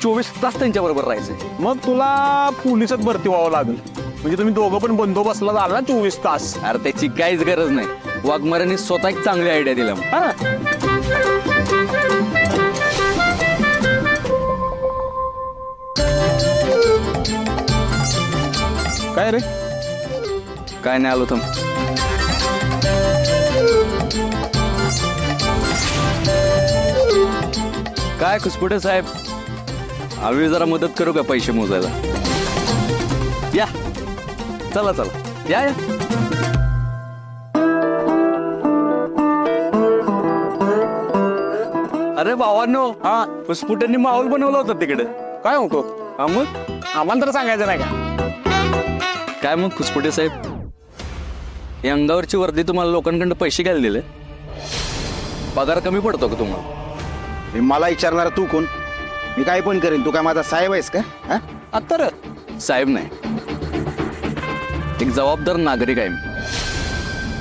24 तास त्यांच्या बरोबर राहायचंय. मग तुला पोलिसात भरती व्हावं लागेल. म्हणजे तुम्ही दोघं पण बंदोबस्तला झाला ना 24 तास. अरे त्याची काहीच गरज नाही. वाघमारेने स्वतः एक चांगली आयडिया दिला मला. हा ना? काय रे? काय नाही आलो थांब. काय खुसपुटे साहेब, आम्ही जरा मदत करू का पैसे मोजायला? या चला चला या या. अरे भावांनो, हा खुसपुट्यांनी माहोल बनवला होता तिकडे. काय म्हणतो? हा मग आम्हाला तर सांगायचं नाही का? काय मग खुसपुटे साहेब, या अंगावरची वर्दी तुम्हाला लोकांकडून पैसे घ्यायला दिले? पगार कमी पडतो का तुम्हाला? हे मला विचारणार तू कोण? मी काय पण करेन. तू काय माझा साहेब आहेस का? हा? आता साहेब नाही, एक जबाबदार नागरिक आहे मी.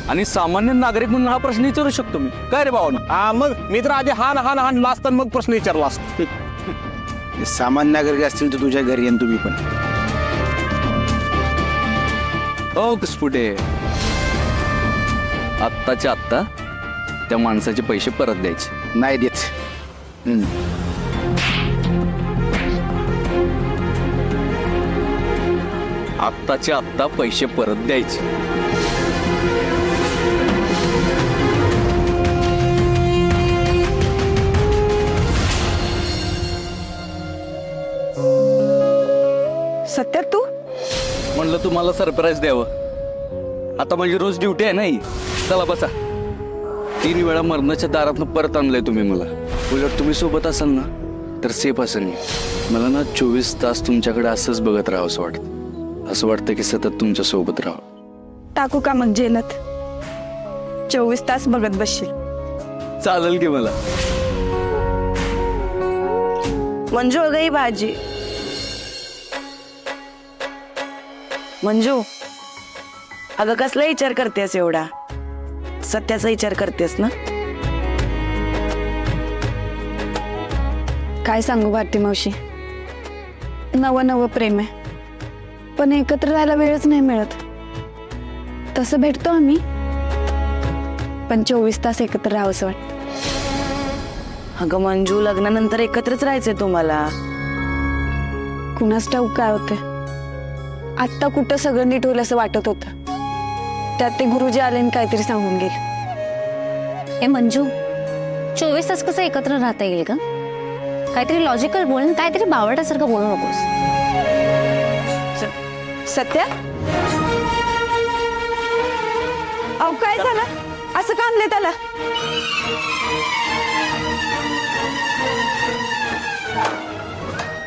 आणि सामान्य नागरिक म्हणून हा प्रश्न विचारू शकतो मी. काय रे भावानो? हा मग मी तर आधी हान हान हाणला असता मग प्रश्न विचारला असता. हे सामान्य नागरिक असतील तर तुझ्या घरी येईन तुम्ही पण. ओ खुसपुटे, आत्ताच्या आत्ता त्या माणसाचे पैसे परत द्यायचे. नाही देत. आत्ताच्या आत्ता पैसे परत द्यायचे. सत्या तू म्हणलं तुम्हाला सरप्राईज द्यावं. आता माझी रोज ड्युटी आहे नाही. चला बसा. 3 वेळा मरणाच्या दारातनं परत आणलंय तुम्ही मला. उलट तुम्ही सोबत असाल ना तर सेफ असेल मी. मला ना 24 तास तुमच्याकडे असंच बघत राहावं असं वाटतं. असं वाटतं की सतत तुमच्या सोबत राहावं. टाकू का मग जेलत? 24 तास बघत बसशील? चालेल की मला. मंजू अगं भाजी. मंजू अगं कसला विचार करतेस एवढा? सत्याचा विचार करतेस ना? काय सांगू भारती मावशी, नवं प्रेम आहे, पण एकत्र राहायला वेळच नाही मिळत. तसं भेटतो आम्ही, पण 24 तास एकत्र राहावंसं वाटतं. अगं मंजू, लग्नानंतर एकत्रच राहायचंय तुम्हाला. कुणास ठाऊक काय होतंय. आत्ता कुठं सगळं नीट होईल असं वाटत होतं. त्यात ते गुरुजी आले आणि काहीतरी सांगून गेले. ए मंजू, 24 तास कसं एकत्र राहता येईल का? काहीतरी लॉजिकल बोल ना, काहीतरी बावटासारखं बोलू नकोस. सत्या, अहो काय झालं? असं का आणलंय त्याला?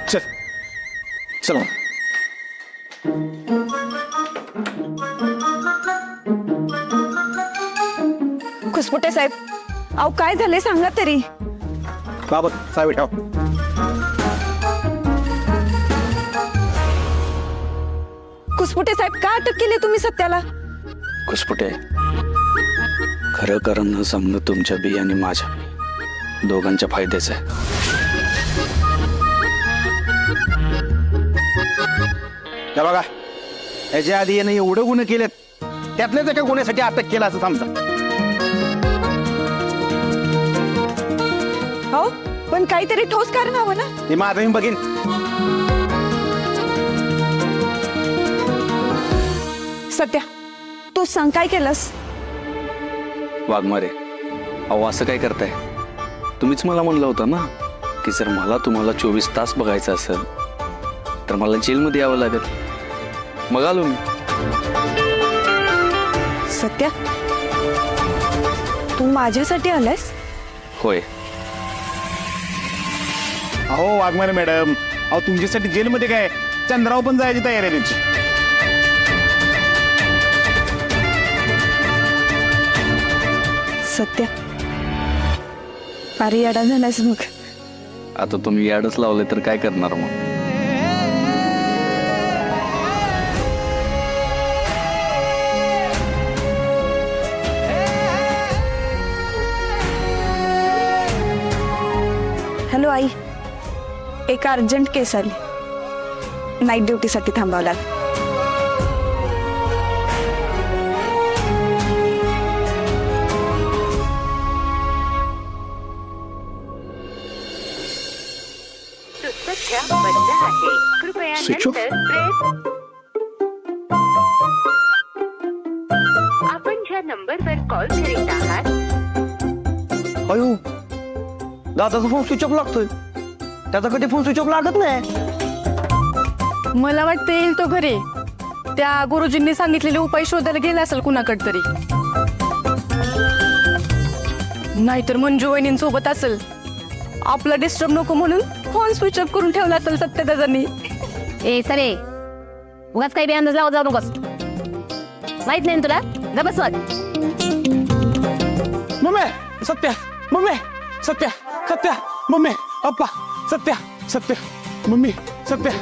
चल चला. खुसपुटे साहेब, अहो काय झालंय सांगा तरी. बाबत साहेब ठेव. खुसपुटे साहेब, का अटक केली तुम्ही सत्याला? खुसपुटे, खरं कारण न सांगणं तुमच्या बी आणि माझ्या बी दोघांच्या फायद्याचं आहे. हे बघा, याच्या आधी यानं एवढं गुन्हे केलेत, त्यातल्याच एका गुन्ह्यासाठी अटक केला असं समजा. हो, पण काहीतरी ठोस कारण हवं ना. ते माझं मी बघेन. सत्या, तू सांग काय केलंस? वाघमारे, अहो असं काय करताय? तुम्हीच मला म्हणलं होतं ना की जर मला तुम्हाला 24 तास बघायचं असेल तर मला जेलमध्ये यावं लागेल. मग आलो मी. सत्या, तू माझ्यासाठी आलायस? होय. अहो वाघमारे मॅडम, अहो तुमच्यासाठी जेलमध्ये काय चंद्राव पण जायची तयारी आहे त्यांची. सत्या, फार येडा झालायस मग. आता तुम्ही याडच लावले तर काय करणार मग? हॅलो आई, एक अर्जंट केस आली, नाईट ड्युटीसाठी थांबावं लागलं. Switch off. आपण ज्या नंबरवर कॉल करीत आहात अयो, दादाचा फोन स्विच ऑफ लागतोय. त्याचा कधी फोन स्विच ऑफ लागत नाही. मला वाटतं येईल तो घरी. त्या गुरुजींनी सांगितलेले उपाय शोधायला गेला असेल कुणाकडे तरी. नाहीतर मंजू वहिनींसोबत असेल. आपला डिस्टर्ब नको म्हणून फोन स्विच ऑफ करून ठेवला असेल सत्यदादांनी. ए सरे, उगाच काही बी अंदाज लावत जाऊ नकोस. माहित नाही ना तुला? जा बस वाट. Mummy Satya, mummy Satya, Satya mummy अप्पा सत्या, सत्या मम्मी सत्या.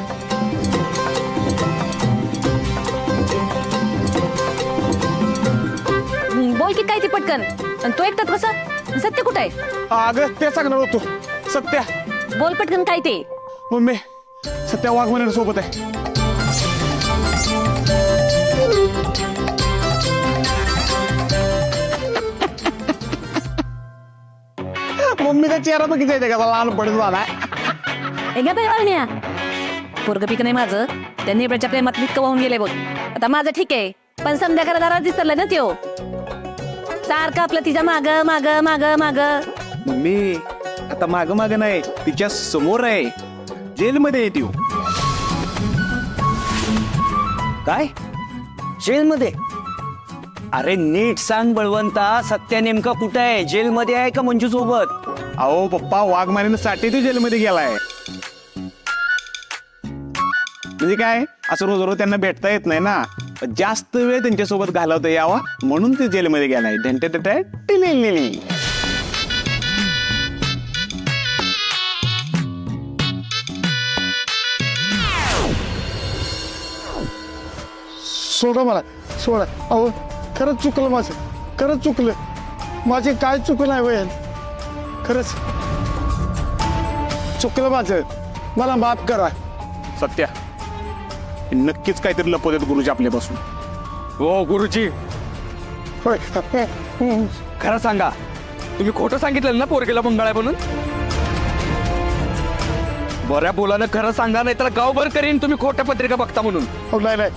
बोल की काय ती पटकन. आणि तो एकटाच कसा? सत्य कुठं आहे? अगं ते सांगणार होतो. सत्या बोल पटकन काय ते. मम्मी, सत्या वाघमारे सोबत आहे. मम्मीचा चेहरा बघितला येते का लहानपणी झाला. पोरग पीक नाही माझं. त्या नेबऱ्याच्या प्रेमात इतकं वाहून गेले बघ. आता माझं ठीक आहे, पण समजा घरादारात दिसतलं ना त्यो. सारखं आपलं तिच्या माग माग माग माग. मम्मी आता माग माग नाही, तिच्या समोर आहे. जेलमध्ये आहे ती. काय जेलमध्ये? अरे नीट सांग बळवंता, सत्या नेमका कुठं आहे? जेलमध्ये आहे का मंजू सोबत? अहो पप्पा, वाघमारेसाठी तो जेलमध्ये गेलाय. म्हणजे काय, असं रोज रोज त्यांना भेटता येत नाही ना. जास्त वेळ त्यांच्यासोबत घालवता यावा म्हणून ते जेलमध्ये गेलाय. सोडा मला, सोडा. अहो खरंच चुकलं माझं, खरंच चुकलं. माझे काय चुकलं नाही वय, खरंच चुकलं माझं. मला माफ करा. सत्या नक्कीच काहीतरी लपवतात गुरुजी आपल्यापासून. हो गुरुजी, होय. खरं सांगा, तुम्ही खोटं सांगितलं ना पोरगेला मंगळाय म्हणून? बऱ्या बोलानं खरं सांगा, नाही तर गावभर करीन तुम्ही खोट्या पत्रिका बघता म्हणून. हो, नाही नाही,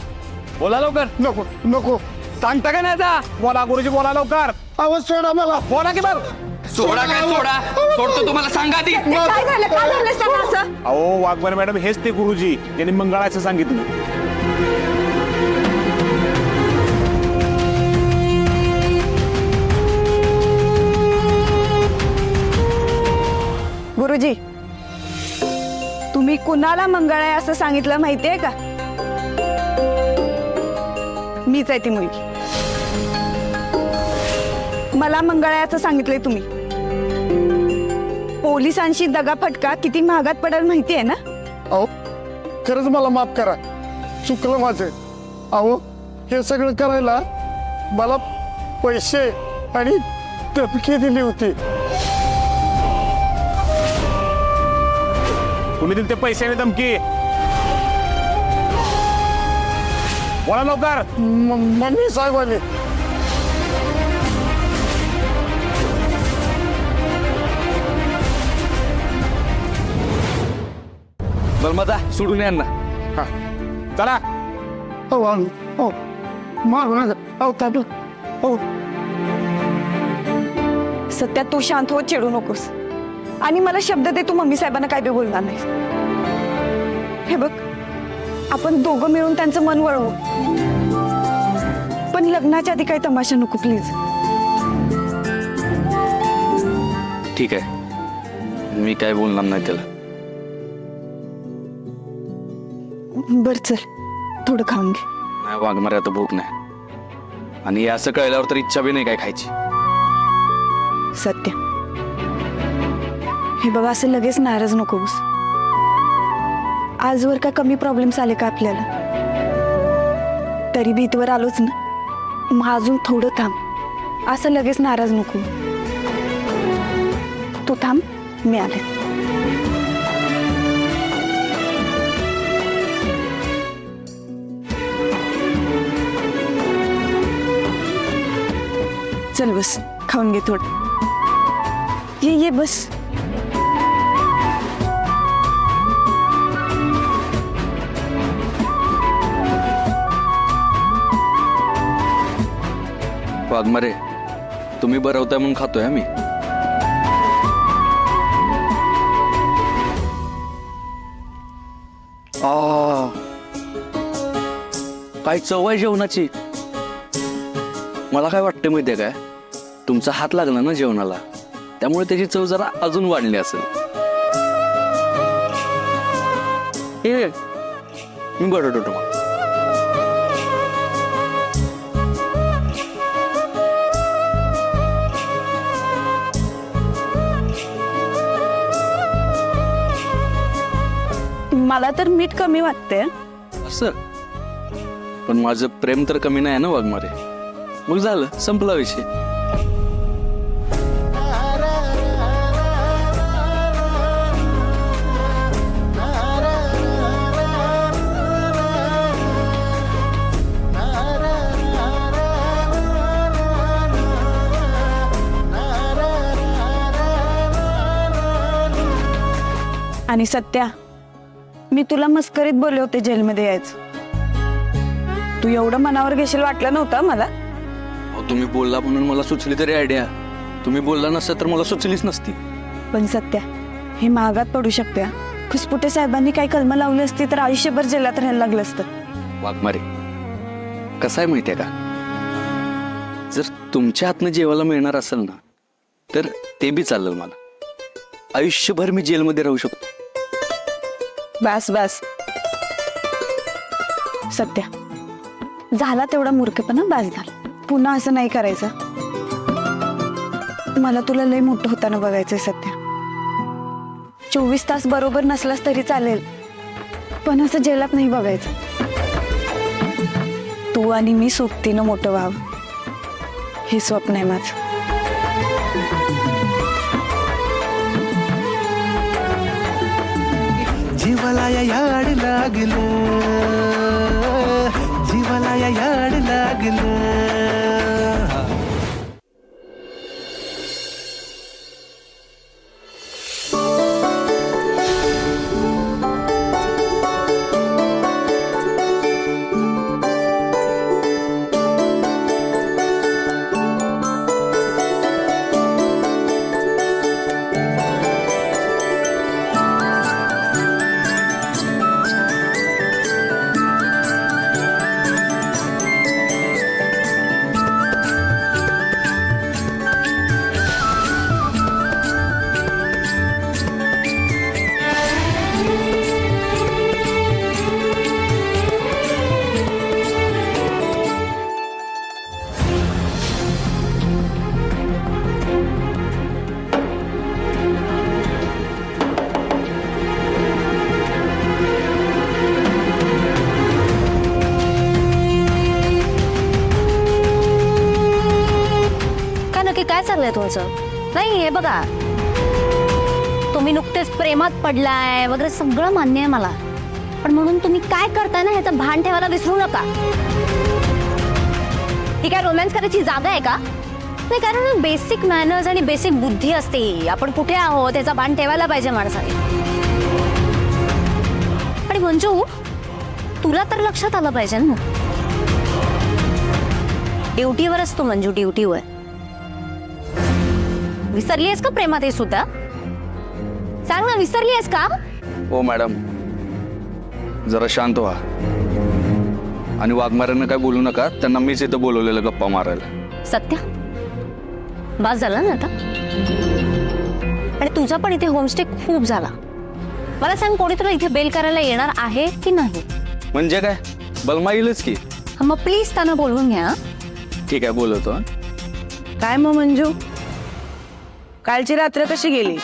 बोला लवकर. नको नको. सांगता का नाही आता? बोला गुरुजी, बोला लवकर. अहो सोडा मला. बोला की बघ. सोडा काय सोडा? सोडतो तुम्हाला, सांगा आधी. काय झालं, काय झालं सांगा असं. अहो वाघमारे मॅडम, हेच ते गुरुजी ज्यांनी मंगळाचं सांगितलं. गुरुजी, तुम्ही कुणाला मंगळ आहे असं सांगितलं माहितीये का? मीच आहे ती मुलगी. मला मंगळाचं सांगितलंय तुम्ही. पोलिसांशी दगाफटका किती महागात पडेल माहितीये ना? अहो खरंच मला माफ करा, चुकलं माझं. अहो हे सगळं करायला मला पैसे आणि धमकी दिली होती. कुणी दिले ते पैसे आणि धमकी? बोला लवकर. मम्मी साहेबांनी. बरं मजा सोडून या ना. हा, चला. हो हो, मारू नका. अहो ताबलं. हो. सत्या तू शांत हो, चिडू नकोस. आणि मला शब्द दे, तू मम्मी साहेबांना काय बी बोलणार नाही. हे बघ, आपण दोघं मिळून त्यांचं मन वळवू, पण लग्नाच्या आधी काही तमाशा नको प्लीज. ठीक आहे, मी काय बोलणार नाही त्याला. बर चल, थोडं खाऊन घे. नाही वाघमारे, आता भूक नाही. आणि असं कळल्यावर तर इच्छा बी नाही काय खायची. सत्य, हे बघा, असं लगेच नाराज नकोस. आजवर काय कमी प्रॉब्लेम्स आले का आपल्याला? तरी भी इथवर आलोच ना, मग अजून थोडं थांब. असं लगेच नाराज नको. तू थांब, मी आले. बस, खाऊन घे थोडं. ये ये बस. वाघमारे, तुम्ही बरवताय म्हणून खातोय आम्ही. काय चव आहे जेवणाची. मला काय वाटतं माहितीये काय, तुमचा हात लागला ना जेवणाला, त्यामुळे त्याची चव जरा अजून वाढली असेल. हे मी बरवतो तुम्हाला. मला तर मीठ कमी वाटतंय. असं पण माझं प्रेम तर कमी नाही ना वाघमारे. मग झालं, संपला विषय. आणि सत्या, मी तुला मस्करीत बोलले होते जेलमध्ये यायचं. तू एवढं मनावर घेशील वाटलं नव्हतं मला. अहो, तुम्ही बोलला म्हणून मला सुचली तरी आयडिया. तुम्ही बोलला नसतं तर मला सुचलीच नसती. पण सत्या, हे महागात पडू शकते. खुसपुटे साहेबांनी काही कलम लावली असती तर आयुष्यभर जेलात राहायला लागलं असतं. वाघमारे, कसं आहे माहितीये का, जर तुमच्या हातनं जेवायला मिळणार असेल ना, तर ते बी चालेल मला. आयुष्यभर मी जेलमध्ये राहू शकतो. बस बस सत्या, झाला तेवढा मूर्खपणा, बास झाला. पुन्हा असं नाही करायचं. मला तुला लय मोठं होताना बघायचंय सत्या. 24 तास बरोबर नसलास तरी चालेल, पण असं जेलात नाही बघायचं. तू आणि मी सोबतीनं मोठं व्हावं, हे स्वप्न आहे माझं. जीवाला या याड लागलं, जीवाला या याड लागलं. काय चाललंय तुमचं? नाही, हे बघा, तुम्ही नुकतेच प्रेमात पडलाय वगैरे सगळं मान्य आहे मला, पण म्हणून तुम्ही काय करताय ना ह्याचं भान ठेवायला विसरू नका. ही काय रोमॅन्स करायची जागा आहे का? नाही, कारण बेसिक मॅनर्स आणि बेसिक बुद्धी असते. आपण कुठे आहोत याचा भान ठेवायला पाहिजे माणसाने. आणि मंजू, तुला तर लक्षात आलं पाहिजे ना, ड्युटीवर असतो मंजू, ड्युटीवर. विसरली आहेस का प्रेमात हे सुद्धा? सांग ना, विसरली आहेस का? हो मॅडम, जरा शांत व्हा आणि वाघमाऱ्यांना काय बोलू नका. त्यांना मीच इथं बोलवलेलं गप्पा मारायला. सत्या, बस झाला ना आता. आणि तुझा पण इथे होमस्टे खूप झाला. मला सांग, कोणी तुला इथे बेल करायला येणार आहे की नाही? म्हणजे काय, बलमा येईलच की. मग प्लीज त्यांना बोलवून घ्या. ठीक आहे, बोलवतो. काय मग मंजू, कालची रात्र कशी गेली?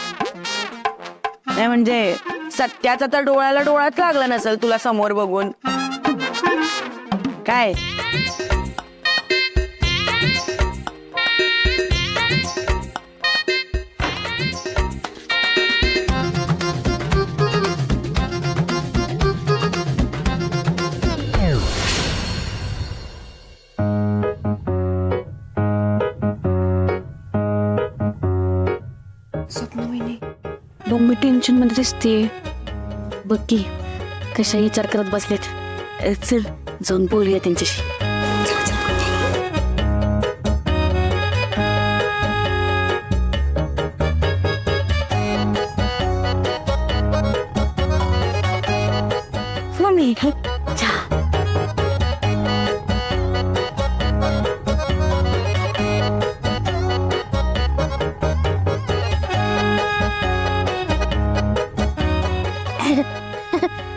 नाही म्हणजे सत्याचा तर डोळ्याला डोळाच लागला नसेल तुला समोर बघून. काय मम्मी टेन्शन मध्ये दिसते. बघ की कशा विचार करत बसलेत. चल जाऊन बोलूया त्यांच्याशी. मम्मी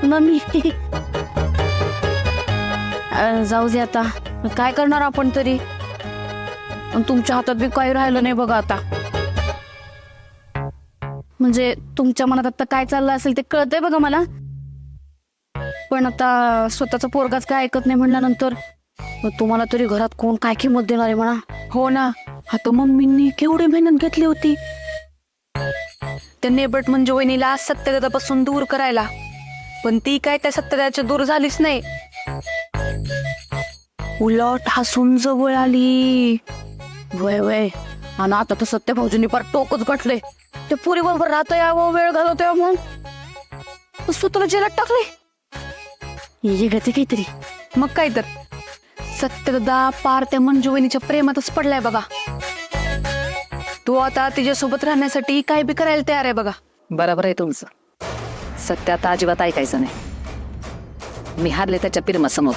मम्मी जाऊ दे आता. काय करणार आपण तरी. पण तुमच्या हातात बी काही राहिलं नाही बघा आता. म्हणजे तुमच्या मनात आता काय चाललं असेल ते कळतंय बघा मला. पण आता स्वतःचा पोरगाच काय ऐकत नाही म्हणल्यानंतर तुम्हाला तरी घरात कोण काय किंमत देणार आहे म्हणा. हो ना. आता मम्मींनी केवढी मेहनत घेतली होती त्या नेबट मंजू वहिनीला सत्यदादापासून दूर करायला. पण ती काय त्या सत्यदाच्या दूर झालीच नाही. उलट हसून जवळ आली. वय वय. आणि आता तर सत्य भाऊजींनी फार टोकच गाठले. ते पुरी बरोबर राहतो यावं वेळ घालवतो म्हणून स्वतःला जेलात टाकले. हे गती काहीतरी. मग काय तर सत्यदादा पार त्या मंजू वहिनीच्या प्रेमातच पडलाय बघा. तो आता तिच्यासोबत राहण्यासाठी काय बी करायला तयार आहे बघा. बरोबर आहे तुमचं. सत्य आता अजिबात ऐकायचं नाही. मी हारले त्याच्या प्रेमासमोर.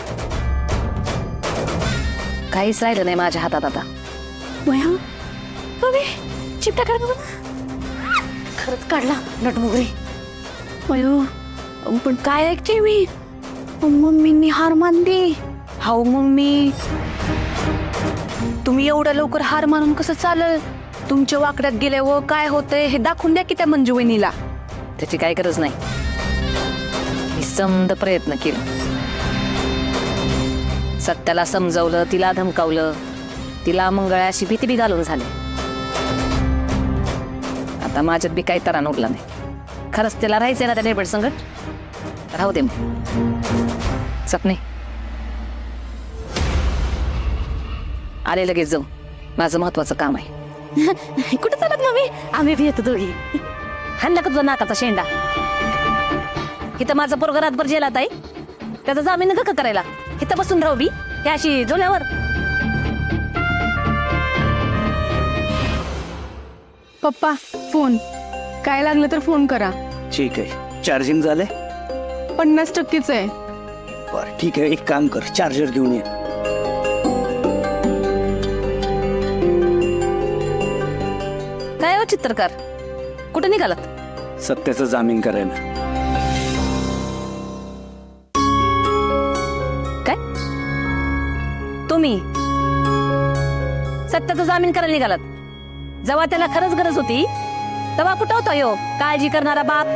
काहीच राहिलं नाही माझ्या हातात आता. वया कमी चिपटा काढ बघा. खरंच काढला नटमुगरी. अयो पण काय ऐकते मी. मम्मींनी हार मानली. हाऊ मम्मी तुम्ही एवढ्या लवकर हार मानून कसं चालल. तुमच्या वाकड्यात गेल्यावर काय होतंय हे दाखवून द्या की त्या मंजू वहिनीला. त्याची काय गरज नाही. मी समद प्रयत्न केला. सत्याला समजवलं, तिला धमकावलं, तिला मंगळाशी भीती बी घालून झाले. आता माझ्यात बी काही तरा उरला नाही. खरंच त्याला राहायचंय ना त्या नेबड संगत. राहू दे मग. सपने आले लगेच जाऊ. माझं महत्वाचं काम आहे. कुठे चालत मम्मी. आम्ही भी येतो दोघी. हाणला का तुझा नाकाचा शेंडा. इथं माझं पोरगं रातभर जेलात आहे. त्याचा जामीन नका करायला. इथं बसून राहू बी हे अशी झोल्यावर. पप्पा फोन काय लागलं तर फोन करा. ठीक आहे. चार्जिंग झाले. 50%च आहे. बरं ठीक आहे. एक काम कर, चार्जर घेऊन ये. काय हो चित्रकार कुठे निघालात. सत्याचं जामीन करायला. काय तुम्ही सत्याचं जामीन करायला निघालात. जेव्हा त्याला खरंच गरज होती तेव्हा कुठं होता यो काळजी करणारा बाप.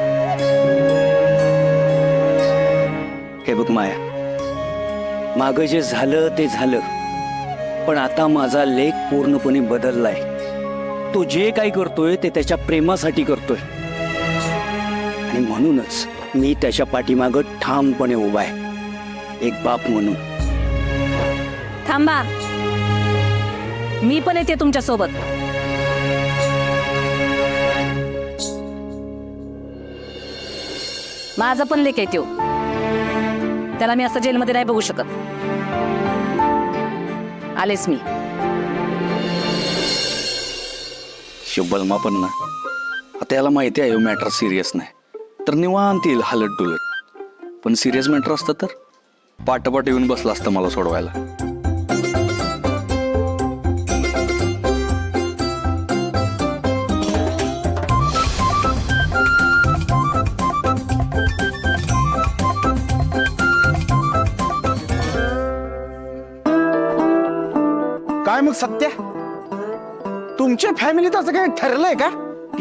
हे बघ माया, मागं जे झालं ते झालं. पण आता माझा लेख पूर्णपणे बदललाय. तो जे काही करतोय ते त्याच्या प्रेमासाठी करतोय. आणि म्हणूनच मी त्याच्या पाठीमागं ठामपणे उभा आहे, एक बाप म्हणून. थांबा, मी पण येते तुमच्या सोबत. माझा पण लेख आहे तो. त्याला मी असं जेलमध्ये नाही बघू शकत. आलेच मी. शुभलमा पण ना आता याला माहिती आहे मॅटर सिरियस नाही तर निवांत येईल हलत डुलत. पण सिरियस मॅटर असतं तर पाठपाठ येऊन बसला असतं मला सोडवायला. काय मग सत्या, तुमच्या फॅमिलीत असं काही ठरलंय का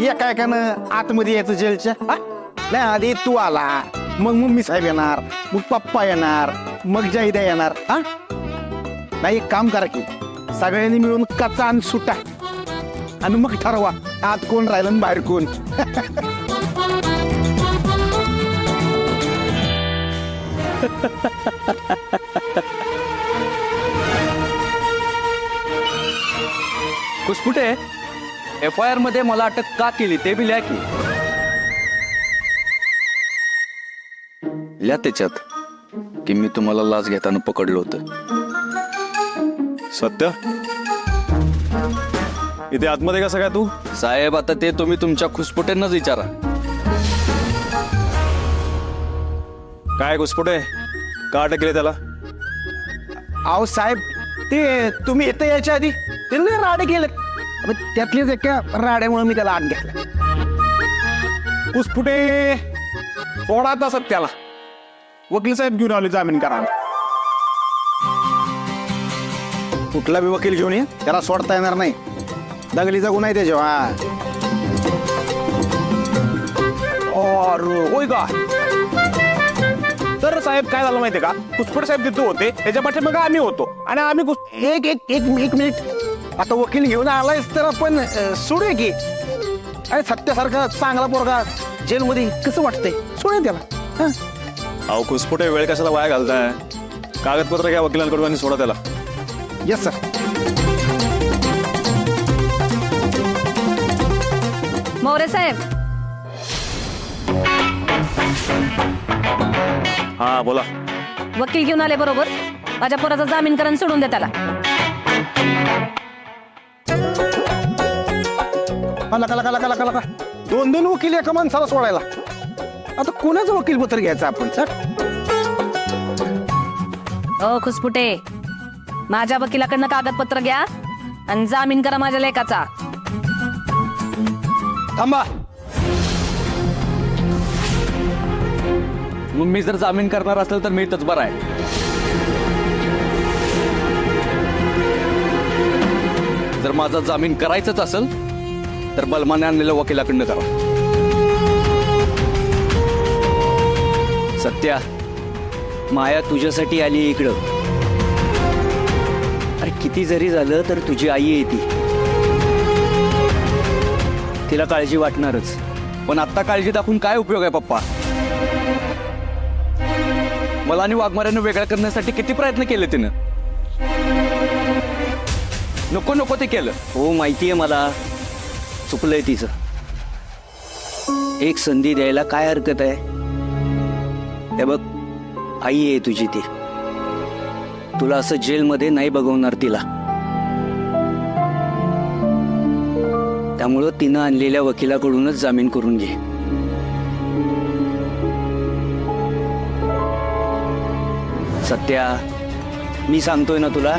एका एकानं आतमध्ये यायचं जेलच्या? नाही, आधी तू आला, मग मम्मी साहेब येणार, मग पप्पा येणार, मग जाहिदा येणार. नाही, एक काम करा की सगळ्यांनी मिळून कचा आणि सुटा आणि मग ठरवा आत कोण राहिलं आणि बाहेर कोण. कुसपुटे, FIR मध्ये मला अटक का केली ते बी लिहा की. लिहा त्याच्यात की मी तुम्हाला लाच घेताना पकडलं होतं. सत्य इथे आतमध्ये कसं काय तू? साहेब आता ते तुम्ही तुमच्या खुसपुटेंनाच विचारा. काय घुसपुटे का अटक केली त्याला? अहो साहेब, ते तुम्ही इथं यायच्या आधी ते लय राडे केले. त्यातलीच एका राड्यामुळे मी त्याला आत घेतला. घुसपुटे सोडा आता सत्याला. वकील साहेब घेऊन आले जामीन करायला. कुठला बी वकील घेऊन ये, त्याला सोडता येणार नाही. दंगलीचा गुन्हा आहे त्याच्यावर. होय का? तर साहेब काय झालं माहितीये का, घुसपुटे साहेब तिथे होते, त्याच्या पाठीमागे आम्ही होतो आणि आम्ही एक एक एक एक मिनिट. आता वकील घेऊन आलायस तर आपण सोडूया की. अरे सत्यासारखा चांगला पोरगा जेलमध्ये कसं वाटतंय? सोडूया त्याला. हं. अहो घुसपुटे वेळ कशाला वाया घालताय? कागदपत्र घ्या वकिलांकडून आणि सोडा त्याला. Yes sir. मोरे साहेब, हा बोला. वकील घेऊन आले बरोबर. माझ्या पोराचा जामीन करून सोडून दे त्याला. कला 2 वकील एका माणसाला सोडायला. आता कोणाचं वकील पत्र घ्यायचं आपण सर? ओ खुसपुटे, माझ्या वकिलाकडनं कागदपत्र घ्या आणि जामीन करा माझ्या लेकाचा. थांबा. मग मी जर जामीन करणार असेल तर मी इथंच बरं आहे. जर माझा जामीन करायचाच असेल तर बलमाने आणलेल्या वकिलाकडनं करा. सत्या, माया तुझ्यासाठी आली इकडं. अरे किती जरी झालं तर तुझी आई आहे ती. तिला काळजी वाटणारच. पण आता काळजी दाखवून काय उपयोग आहे पप्पा? मला आणि वाघमाऱ्यानं वेगळं करण्यासाठी किती प्रयत्न केले तिनं. नको नको ते केलं. हो माहितीये मला, चुकलंय तिचं. एक संधी द्यायला काय हरकत आहे? हे बघ, आई आहे तुझी ती. तुला असं जेलमध्ये नाही बघवणार तिला. त्यामुळं तिनं आणलेल्या वकिलाकडूनच जामीन करून घे. सत्या, मी सांगतोय ना तुला.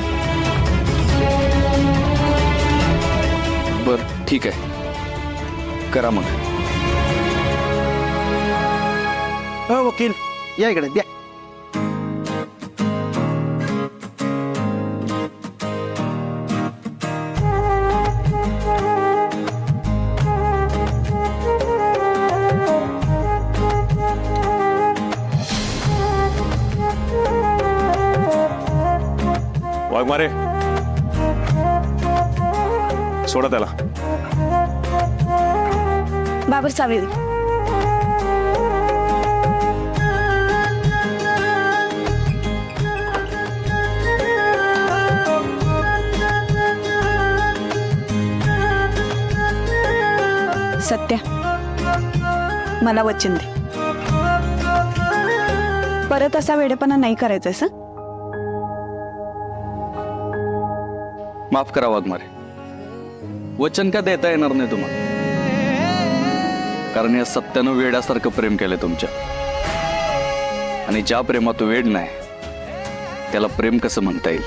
बर ठीक आहे, करा मग. हो वकील, या इकडे द्या. वाघमारे सोडा त्याला. बाबर सावेरी. सत्या, मला वचन दे, परत असा वेडेपणा नाही करायचा सर. माफ करा वाघमारे, वचन का देता येणार नाही तुम्हाला? कारण या सत्यानं वेड्यासारखं प्रेम केलं तुमच्या. आणि ज्या प्रेमात वेड नाही त्याला प्रेम कसं म्हणता येईल?